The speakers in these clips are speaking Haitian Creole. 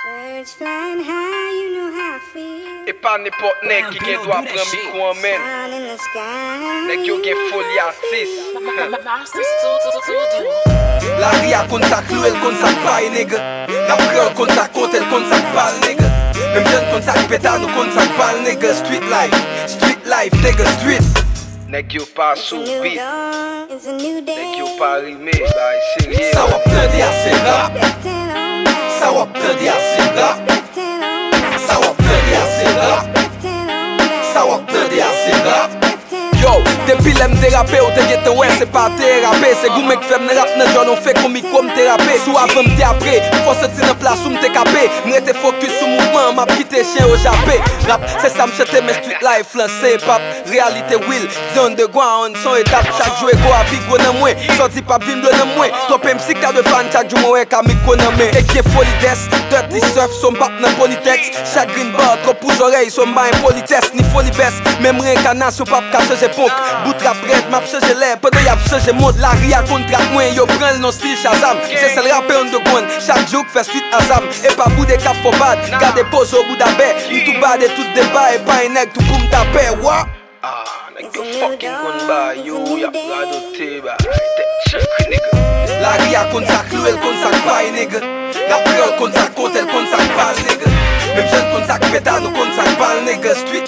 Birds flying high, you know how I feel. Et pas n'importe nèg qui gen doit prendre micro en main. Down in the sky. Nèg yo gen folie artiste. La ria kon sa clouel kon sa paye nègre. La preuve kon sa kotel kon sa pal nègre. Même jeune kon sa péta nou kon sa pal nègre. Street life nègre street. Nèg yo pas sous New beat. dawn, it's a new day. Nèg yo pas rimé, bah sérieux. Sa wap plede a se rap. Left hand on back, Sa wap plede a se rap. left hand on back, Sa wap plede a se rap. left hand on back, Sa wap plede a se rap. left hand. Yo, depi lem derape ou te gete wè, se pa terape. Se gou mek fem ne rap nan joun, on fe komi kom terape. Sou avem te apre, fò se ti nan plas ou mte kape. Mre te fokus sou mouvment, map kite chien au jape. Rap, se sa mchete men street life, lansé pap. Realite will, di underground, son etap. Chak jou e go api gwo nan mwen, sorti pap vin blon nan mwen. Top MC ka de fan, chak jou mwen ka mik nan men. Ek ye foli des, dirty surf, son bap nan politex. Chak green bar, trop pou zorey, son ba impolites. Ni foli bes, même réincarnation pap ka chanje ponk. Bout rap red, map chanje lè, pendant yap chanje monde. La ria kontrak mwen, yo pren non style Shazam. Se sel rapper underground, chaque jour fait suite Azam. Et pas bout de cap for bad, gade pose au bout d'abè. Tout bad et tout débat, et pas un nèg tout pour m'taper, wa. Ah, nèg yo fucking kon ba yo, y'a radoté, bah. T'es check, nigga. La ria kon sa clouel, kon sa paye, nègre. La priole kon sa kotel, kon sa pal, nègre. Même jeune kon sa péta, nou kon sa pal, nègre. Street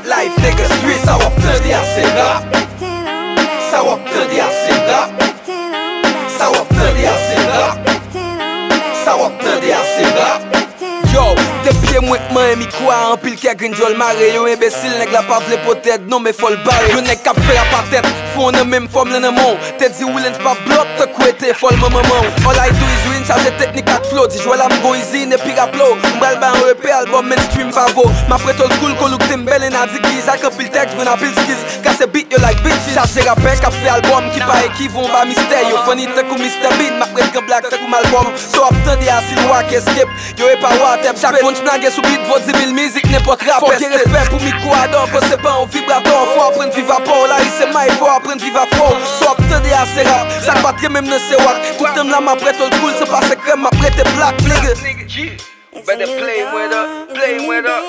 life, nègre, street. Sa wap plede a se rap. Left hand on back, Sa wap plede a se rap. left hand on back, Sa wap plede a se rap. left hand on back, Sa wap plede a se rap. left hand. Yo, depi mwen man mi kwa an pil ke grinjol mare. Yo imbécile nèg la pa vle potet, non mais fol bare. Yo nèg kap fè la patet, fon nan même forme lè nan mon. Te di Willens pa block, te kwete fol maman. All I do is win, charge technique ak flow. Di jwè la mgo easy, ne pi rap low. Mbral ba un EP, album mainstream pavo. Ma prête old school, kon look Timbel en a digiz. Ak an pil text, mwen a pil skills. Kase beat yo like bitches. Charge rapper, kap fè album ki pa ekivon ba mystère. Yo funny te kou Mr. Bean, ma prête kan black te kou Malcolm. So ap tande a sil wak escape. Yo e pa watep, chaque punch plage sou beat, vaut 10 000 musique, n'importe rap. Faut qu'il respect pour micro ador, quand c'est pas un vibrator. Faut apprendre vivre à port, là il c'est maï, faut apprendre vivre à fort. So aptende a se rap, ça pas très même ne se wak. Tout temps là ma prête old school, c'est pas secret, ma prête black, nigga. Nigga, yeah. It's Better a new play with dawn, her, it's a play new with her.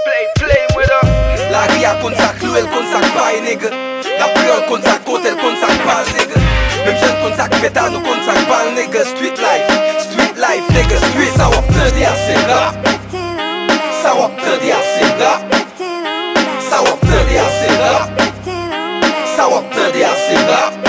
day. Play with her. La ria kon sa clouel, kon sa paye, nigga. La priole kon sa kotel, kon sa pal, nigga. Même jeune kon sa péta, nou kon sa pal, nigga. Street life, nigga, street. Sa wap plede a se rap. Left hand on back, Sa wap plede a se rap. left hand on back, Sa wap plede a se rap. left hand on back. Sa wap plede a se rap.